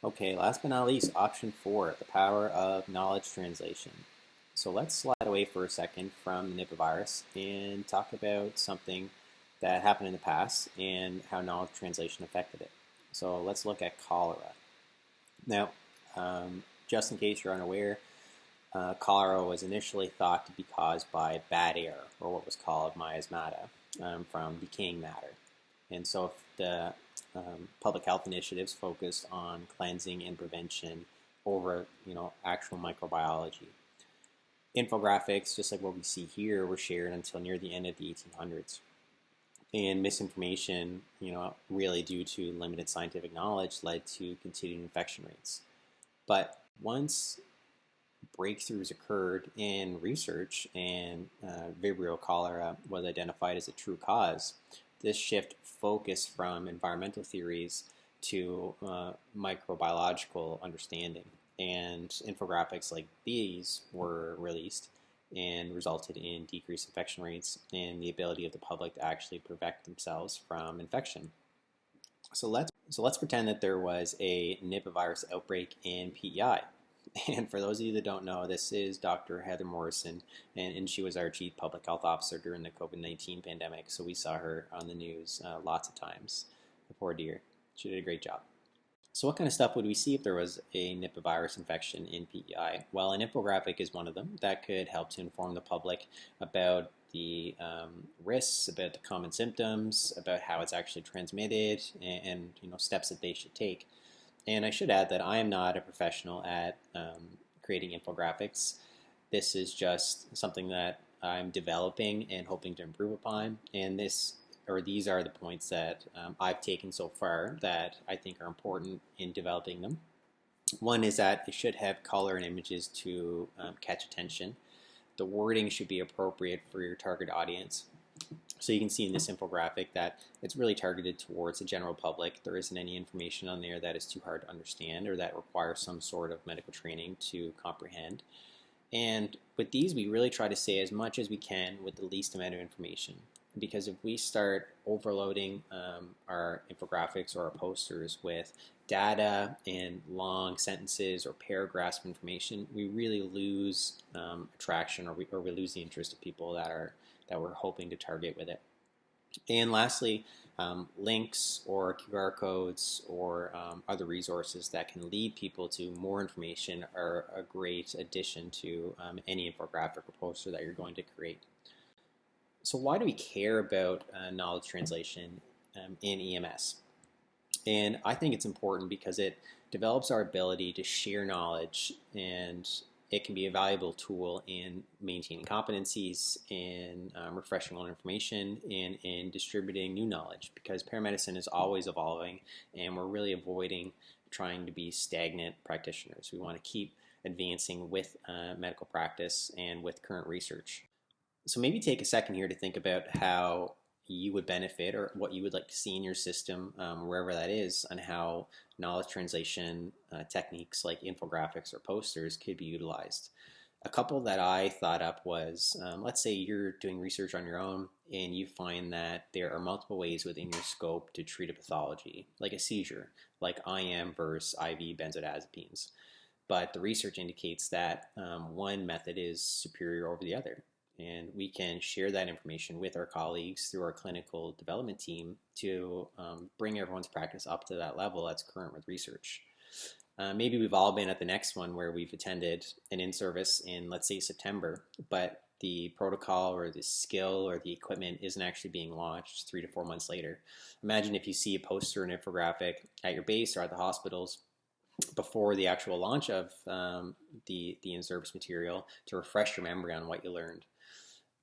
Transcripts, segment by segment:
Okay, last but not least, option four, the power of knowledge translation. So let's slide away for a second from the Nipah virus and talk about something that happened in the past and how knowledge translation affected it. So let's look at cholera. Now, just in case you're unaware, cholera was initially thought to be caused by bad air, or what was called miasmata, from decaying matter. And so the public health initiatives focused on cleansing and prevention over, actual microbiology. Infographics, just like what we see here, were shared until near the end of the 1800s. And misinformation, really due to limited scientific knowledge, led to continued infection rates. But once breakthroughs occurred in research and Vibrio cholera was identified as a true cause, this shift focused from environmental theories to microbiological understanding. And infographics like these were released and resulted in decreased infection rates and the ability of the public to actually protect themselves from infection. So let's pretend that there was a Nipah virus outbreak in PEI. And for those of you that don't know, this is Dr. Heather Morrison, and she was our Chief Public Health Officer during the COVID-19 pandemic, so we saw her on the news lots of times. The poor dear. She did a great job. So what kind of stuff would we see if there was a Nipah virus infection in PEI? Well, an infographic is one of them that could help to inform the public about the risks, about the common symptoms, about how it's actually transmitted, and steps that they should take. And I should add that I am not a professional at creating infographics. This is just something that I'm developing and hoping to improve upon. And these are the points that I've taken so far that I think are important in developing them. One is that it should have color and images to catch attention. The wording should be appropriate for your target audience. So you can see in this infographic that it's really targeted towards the general public. There isn't any information on there that is too hard to understand or that requires some sort of medical training to comprehend. And with these, we really try to say as much as we can with the least amount of information. Because if we start overloading our infographics or our posters with data and long sentences or paragraphs of information, we really lose attraction, or we lose the interest of people that we're hoping to target with it. And lastly, links or QR codes or other resources that can lead people to more information are a great addition to any infographic or poster that you're going to create. So why do we care about knowledge translation in EMS? And I think it's important because it develops our ability to share knowledge, and it can be a valuable tool in maintaining competencies, in refreshing old information, and in distributing new knowledge, because paramedicine is always evolving and we're really avoiding trying to be stagnant practitioners. We want to keep advancing with medical practice and with current research. So maybe take a second here to think about how you would benefit or what you would like to see in your system, wherever that is, and how knowledge translation techniques like infographics or posters could be utilized. A couple that I thought up was, let's say you're doing research on your own and you find that there are multiple ways within your scope to treat a pathology, like a seizure, like IM versus IV benzodiazepines. But the research indicates that one method is superior over the other. And we can share that information with our colleagues through our clinical development team to bring everyone's practice up to that level that's current with research. Maybe we've all been at the next one where we've attended an in-service in, let's say, September, but the protocol or the skill or the equipment isn't actually being launched 3 to 4 months later. Imagine if you see a poster and infographic at your base or at the hospitals before the actual launch of the in-service material to refresh your memory on what you learned.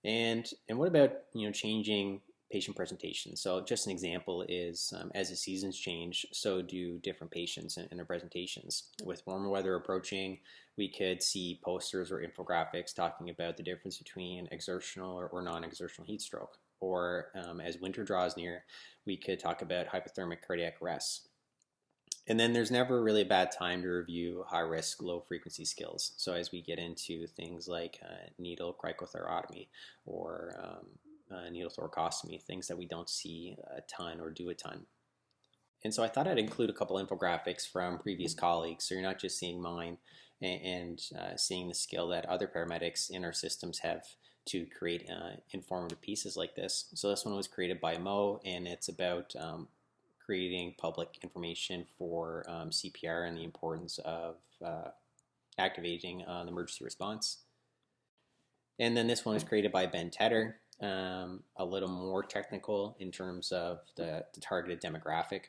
And what about changing patient presentation? So just an example is as the seasons change, so do different patients in their presentations. With warmer weather approaching, we could see posters or infographics talking about the difference between exertional or non-exertional heat stroke. Or as winter draws near, we could talk about hypothermic cardiac arrest. And then there's never really a bad time to review high-risk, low-frequency skills. So as we get into things like needle cricothyrotomy or needle thoracostomy, things that we don't see a ton or do a ton. And so I thought I'd include a couple infographics from previous colleagues, so you're not just seeing mine and seeing the skill that other paramedics in our systems have to create informative pieces like this. So this one was created by Mo, and it's about creating public information for CPR and the importance of activating the emergency response. And then this one was created by Ben Tedder, a little more technical in terms of the targeted demographic,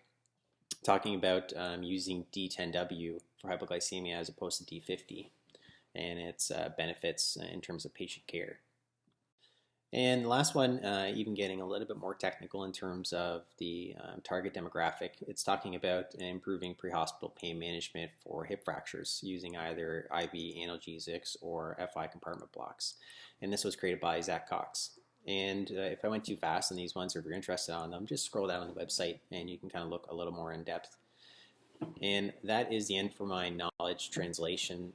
talking about using D10W for hypoglycemia as opposed to D50 and its benefits in terms of patient care. And the last one, even getting a little bit more technical in terms of the target demographic, it's talking about improving pre-hospital pain management for hip fractures using either IV analgesics or FI compartment blocks. And this was created by Zach Cox. And if I went too fast on these ones, or if you're interested on them, just scroll down on the website and you can kind of look a little more in depth. And that is the end for my knowledge translation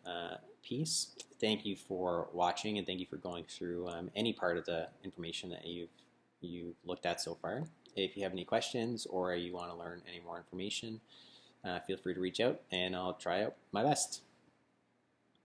piece. Thank you for watching, and thank you for going through any part of the information that you've looked at so far. If you have any questions or you want to learn any more information, feel free to reach out, and I'll try out my best.